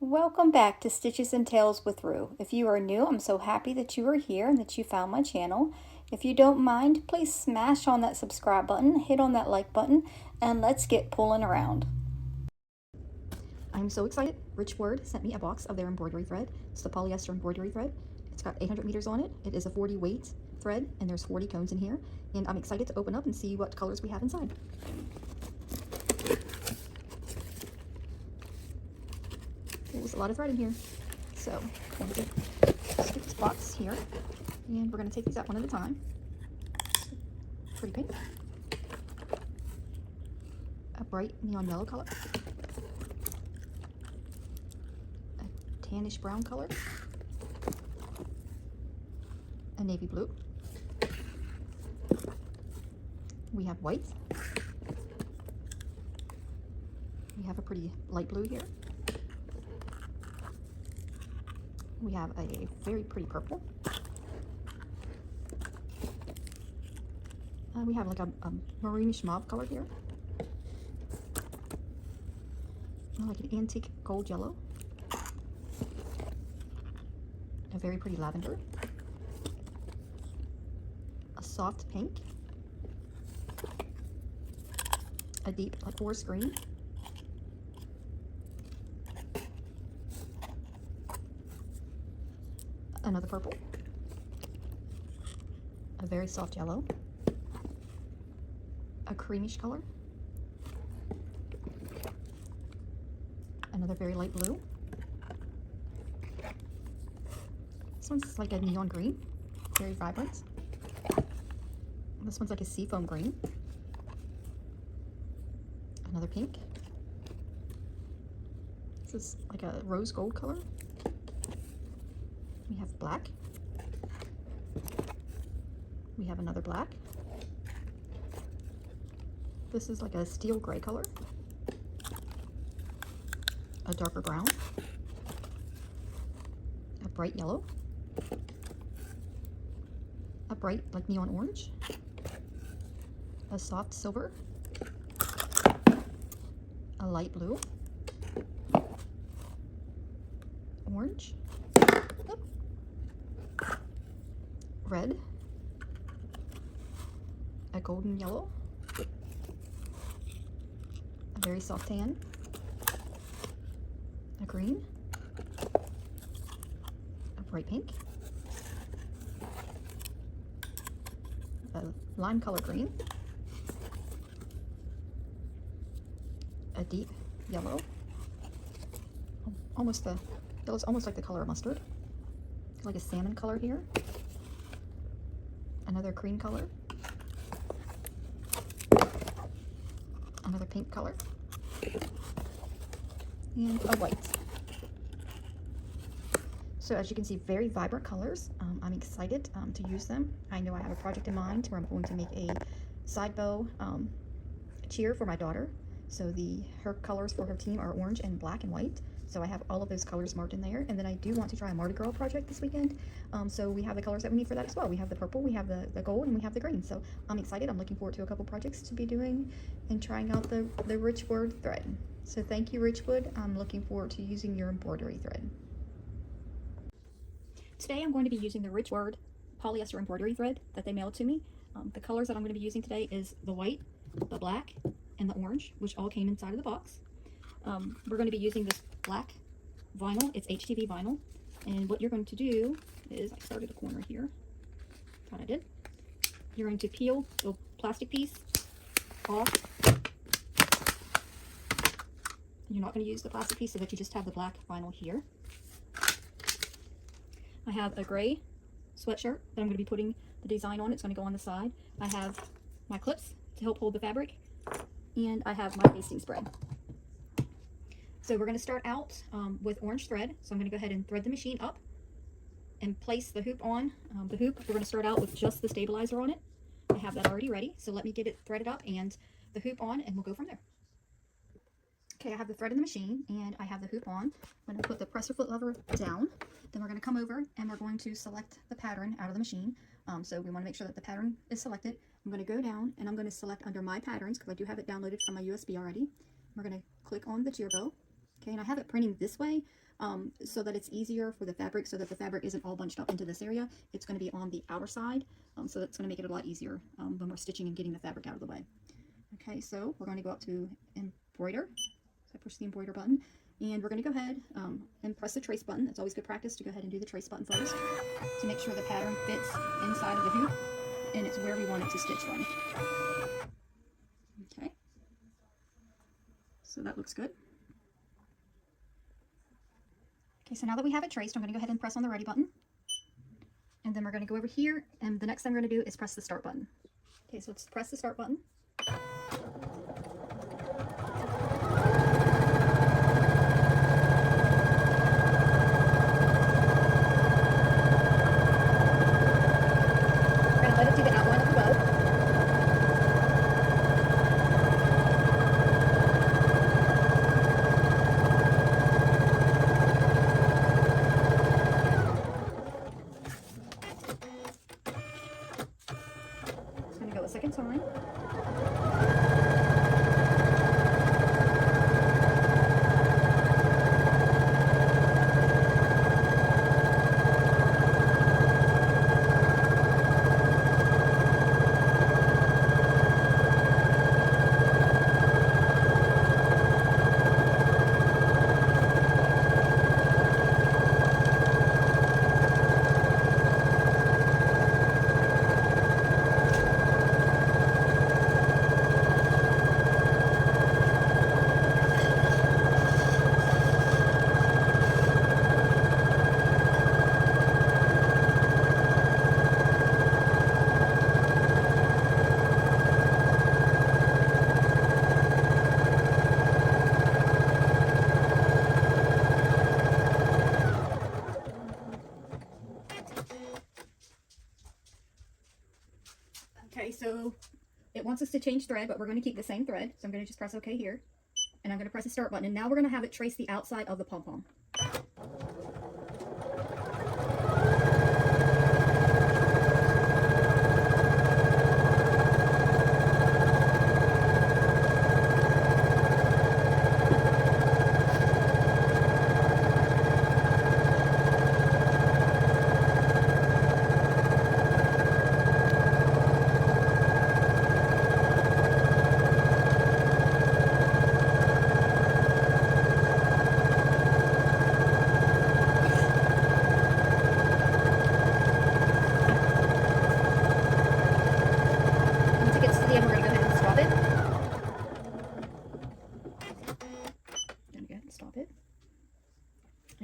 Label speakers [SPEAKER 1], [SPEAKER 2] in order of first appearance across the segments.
[SPEAKER 1] Welcome back to Stitches and Tales with Rue. If you are new, I'm so happy that you are here and that you found my channel. If you don't mind, please smash on that subscribe button, hit on that like button, and let's get pulling around. I'm so excited. Richword sent me a box of their embroidery thread. It's the polyester embroidery thread. It's got 800 meters on it. It is a 40 weight thread, and there's 40 cones in here. And I'm excited to open up and see what colors we have inside. There's a lot of thread in here. So I'm going to stick this box here, and we're going to take these out one at a time. Pretty pink. A bright neon yellow color. A tannish brown color. A navy blue. We have white. We have a pretty light blue here. We have a very pretty purple. We have like a maroonish mauve color here. Like an antique gold yellow. A very pretty lavender. A soft pink. A deep like forest green. Another purple. A very soft yellow. A creamish color. Another very light blue. This one's like a neon green, very vibrant. This one's like a seafoam green. Another pink. This is like a rose gold color. We have black. We have another black. This is like a steel gray color. A darker brown. A bright yellow. A bright like neon orange. A soft silver. A light blue. Orange. Red. A golden yellow. A very soft tan. A green. A bright pink. A lime color green. A deep yellow. Almost like the color of mustard. Like a salmon color here. Another cream color. Another pink color. And a white. So as you can see, very vibrant colors. I'm excited to use them. I know I have a project in mind where I'm going to make a side bow cheer for my daughter. So her colors for her team are orange and black and white. So I have all of those colors marked in there. And then I do want to try a Mardi Gras project this weekend. So we have the colors that we need for that as well. We have the purple, we have the gold, and we have the green. So I'm excited. I'm looking forward to a couple projects to be doing and trying out the Richword thread. So thank you, Richwood. I'm looking forward to using your embroidery thread. Today I'm going to be using the Richword polyester embroidery thread that they mailed to me. The colors that I'm going to be using today is the white, the black, and the orange, which all came inside of the box. We're going to be using this black vinyl. It's HTV vinyl. And what you're going to do is, I started a corner here. Thought I did. You're going to peel the plastic piece off. You're not going to use the plastic piece so that you just have the black vinyl here. I have a gray sweatshirt that I'm going to be putting the design on. It's going to go on the side. I have my clips to help hold the fabric. And I have my basting spread. So we're going to start out with orange thread. So I'm going to go ahead and thread the machine up and place the hoop on. The hoop, we're going to start out with just the stabilizer on it. I have that already ready. So let me get it threaded up and the hoop on, and we'll go from there. Okay, I have the thread in the machine and I have the hoop on. I'm going to put the presser foot lever down. Then we're going to come over and we're going to select the pattern out of the machine. So we want to make sure that the pattern is selected. I'm going to go down and I'm going to select under my patterns because I do have it downloaded from my USB already. We're going to click on the cheer bow Okay, and I have it printing this way so that it's easier for the fabric, so that the fabric isn't all bunched up into this area. It's going to be on the outer side, so that's going to make it a lot easier when we're stitching and getting the fabric out of the way. Okay, so we're going to go up to embroider. So I push the embroider button, and we're going to go ahead and press the trace button. It's always good practice to go ahead and do the trace button first to make sure the pattern fits inside of the hoop and it's where we want it to stitch from. Okay, so that looks good. Okay, so now that we have it traced, I'm going to go ahead and press on the ready button, and then we're going to go over here, and the next thing we're going to do is press the start button. Okay, so let's press the start button. A second time. Okay, so it wants us to change thread, but we're going to keep the same thread. So I'm going to just press OK here, and I'm going to press the start button. And now we're going to have it trace the outside of the pom-pom.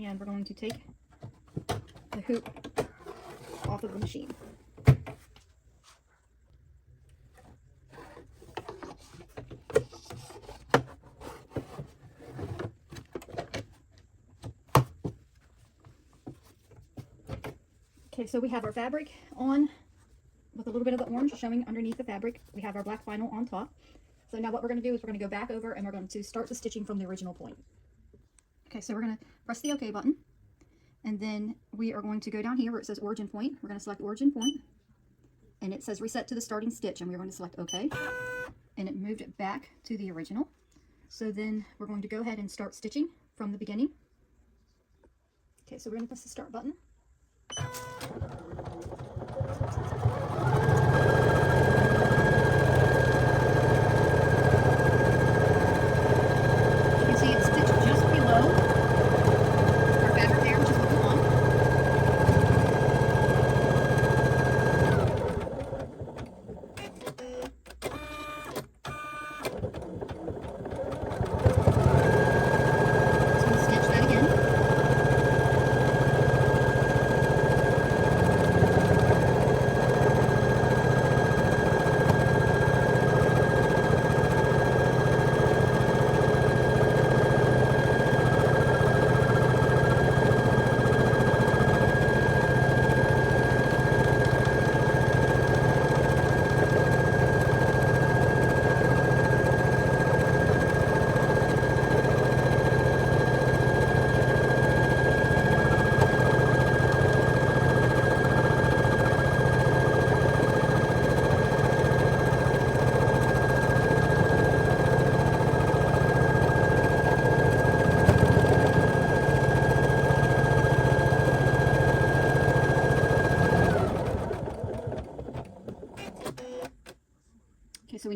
[SPEAKER 1] And we're going to take the hoop off of the machine. Okay, so we have our fabric on with a little bit of the orange showing underneath the fabric. We have our black vinyl on top. So now what we're going to do is we're going to go back over and we're going to start the stitching from the original point. Okay, so we're going to press the OK button, and then we are going to go down here where it says origin point. We're going to select origin point, and it says reset to the starting stitch, and we're going to select OK, and it moved it back to the original. So then we're going to go ahead and start stitching from the beginning. Okay, so we're going to press the start button.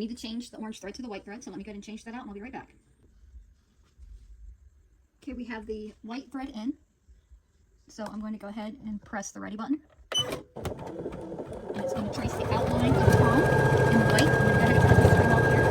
[SPEAKER 1] need to change the orange thread to the white thread, so let me go ahead and change that out and I'll be right back. Okay, we have the white thread in, so I'm going to go ahead and press the ready button. And it's going to trace the outline of the palm in the white. I'm going to go ahead and cut the string off here.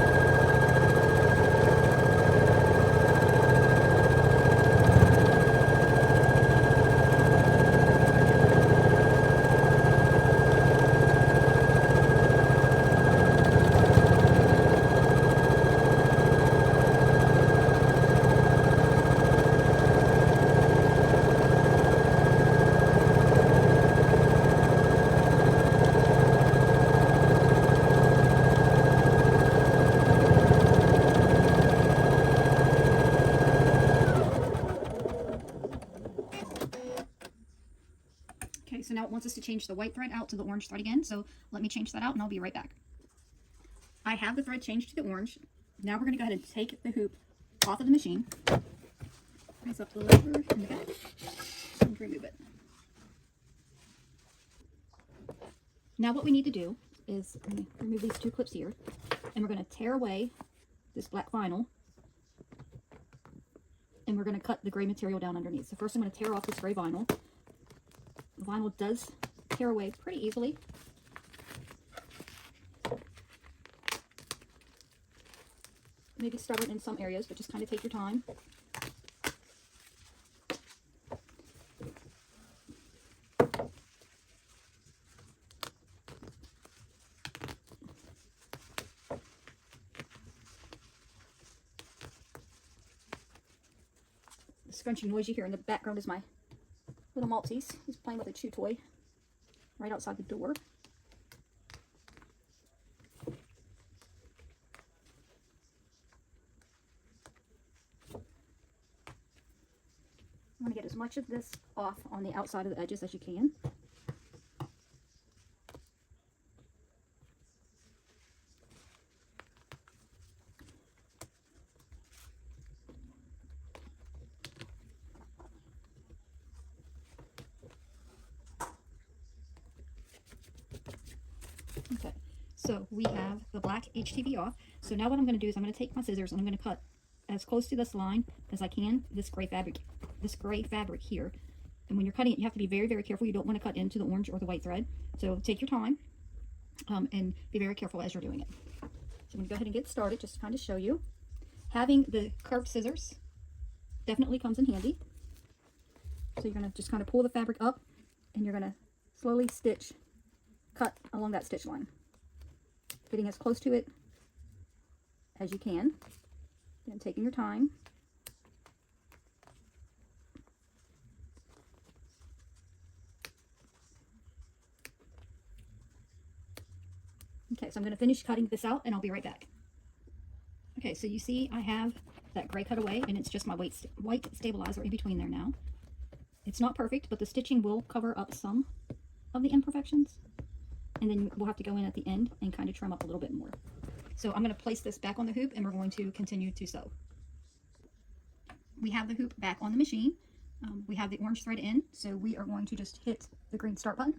[SPEAKER 1] Okay, so now it wants us to change the white thread out to the orange thread again, so let me change that out and I'll be right back. I have the thread changed to the orange. Now we're going to go ahead and take the hoop off of the machine, raise up the lever in the back, and remove it. Now what we need to do is I'm going to remove these two clips here, and we're going to tear away this black vinyl, and we're going to cut the gray material down underneath. So first I'm going to tear off this gray vinyl. The vinyl does tear away pretty easily. Maybe stubborn in some areas, but just kind of take your time. The scrunchy noise you hear in the background is my little Maltese. He's playing with a chew toy right outside the door. You want to get as much of this off on the outside of the edges as you can. Okay, so we have the black HTV off. So now what I'm going to do is I'm going to take my scissors and I'm going to cut as close to this line as I can, this gray fabric here. And when you're cutting it, you have to be very, very careful. You don't want to cut into the orange or the white thread. So take your time and be very careful as you're doing it. So I'm going to go ahead and get started just to kind of show you. Having the curved scissors definitely comes in handy. So you're going to just kind of pull the fabric up and you're going to slowly cut along that stitch line, getting as close to it as you can and taking your time. Okay, so I'm going to finish cutting this out and I'll be right back. Okay, so you see I have that gray cut away and it's just my white stabilizer in between there now. It's not perfect, but the stitching will cover up some of the imperfections. And then we'll have to go in at the end and kind of trim up a little bit more. So I'm going to place this back on the hoop and we're going to continue to sew. We have the hoop back on the machine. We have the orange thread in, so we are going to just hit the green start button.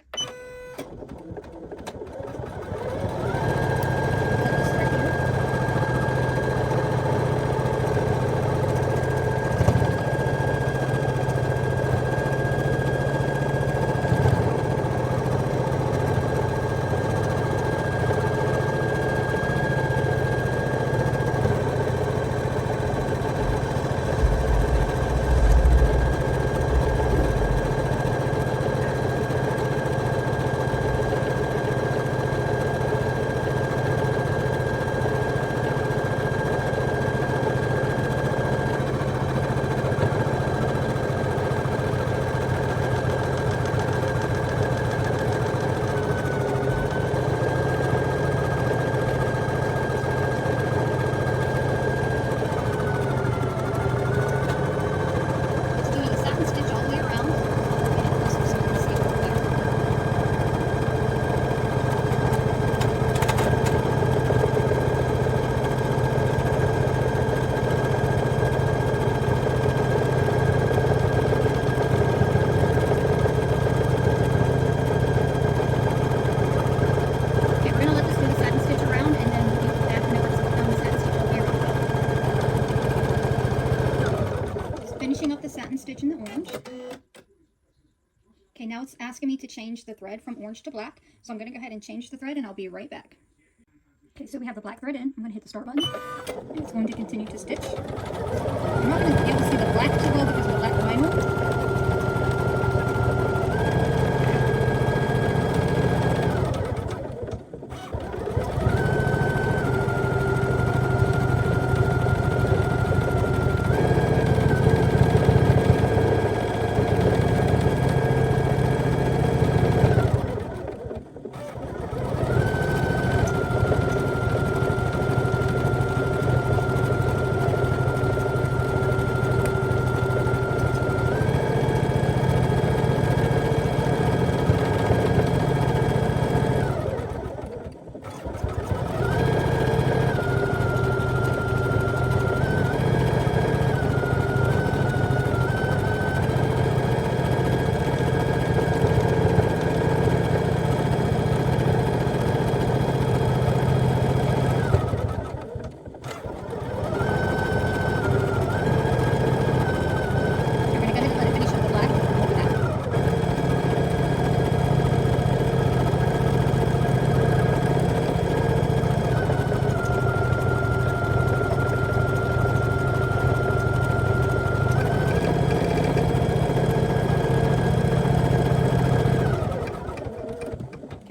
[SPEAKER 1] finishing up the satin stitch in the orange. Okay, now it's asking me to change the thread from orange to black. So I'm going to go ahead and change the thread and I'll be right back. Okay, so we have the black thread in. I'm going to hit the start button. And it's going to continue to stitch. I'm not going to be able to see the black too well because of the black vinyl.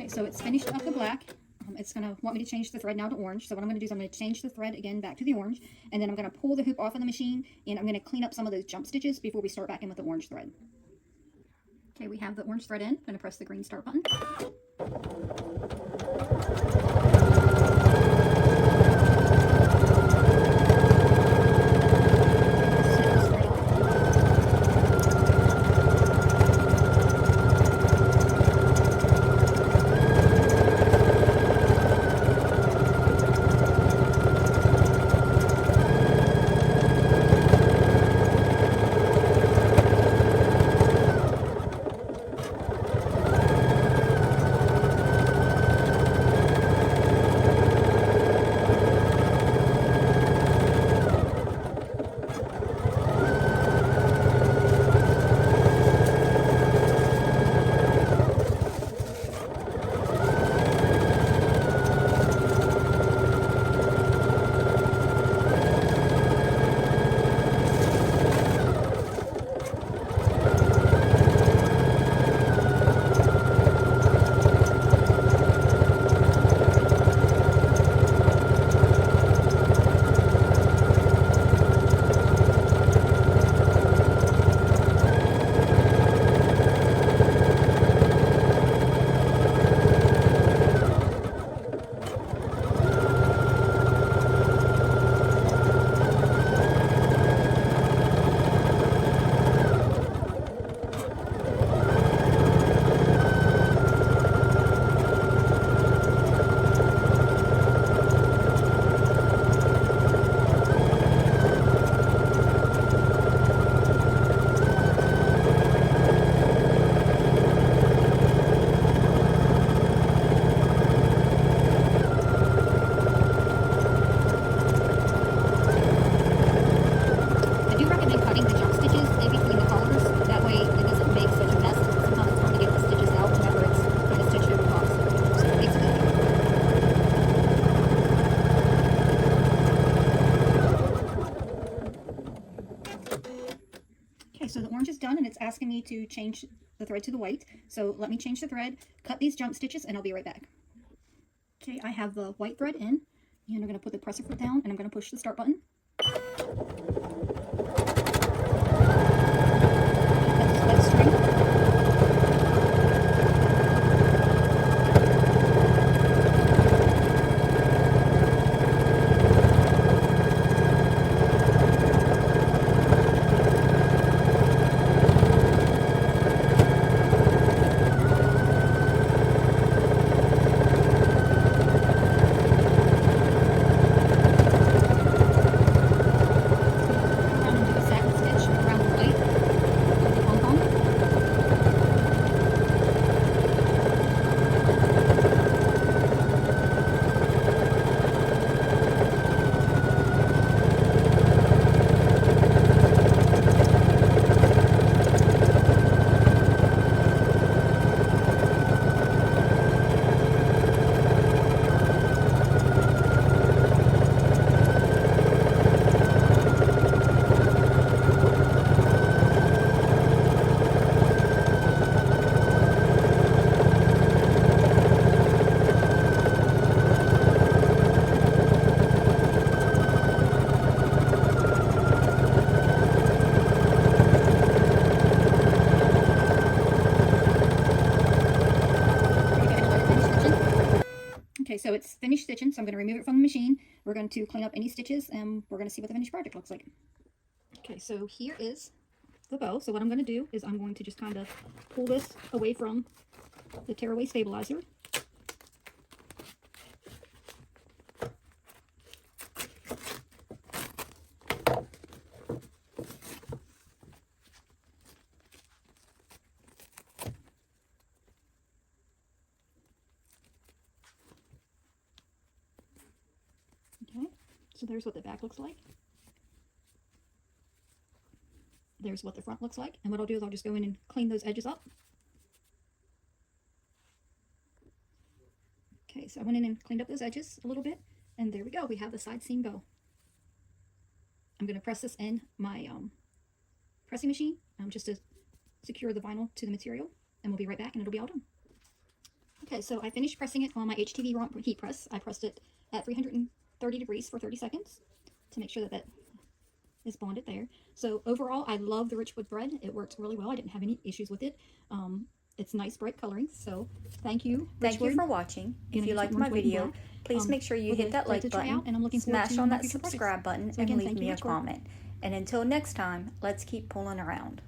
[SPEAKER 1] So it's finished up the black. It's going to want me to change the thread now to orange. So what I'm going to do is I'm going to change the thread again back to the orange. And then I'm going to pull the hoop off of the machine. And I'm going to clean up some of those jump stitches before we start back in with the orange thread. Okay, we have the orange thread in. I'm going to press the green start button. So the orange is done and it's asking me to change the thread to the white. So let me change the thread, cut these jump stitches, and I'll be right back. Okay, I have the white thread in, and I'm going to put the presser foot down and I'm going to push the start button. Okay, so it's finished stitching, so I'm going to remove it from the machine. We're going to clean up any stitches, and we're going to see what the finished project looks like. Okay, so here is the bow. So what I'm going to do is I'm going to just kind of pull this away from the tearaway stabilizer. Okay, so there's what the back looks like. There's what the front looks like. And what I'll do is I'll just go in and clean those edges up. Okay, so I went in and cleaned up those edges a little bit. And there we go. We have the side seam bow. I'm going to press this in my pressing machine just to secure the vinyl to the material. And we'll be right back and it'll be all done. Okay, so I finished pressing it on my HTV heat press. I pressed it at 330 degrees for 30 seconds to make sure that that is bonded there. So overall, I love the Richwood thread. It works really well. I didn't have any issues with it. It's nice bright coloring. So thank you, Richword.
[SPEAKER 2] Thank you for watching. If you liked my video, please make sure you hit that like button, smash on that subscribe button, and leave me a comment. And until next time, let's keep pulling around.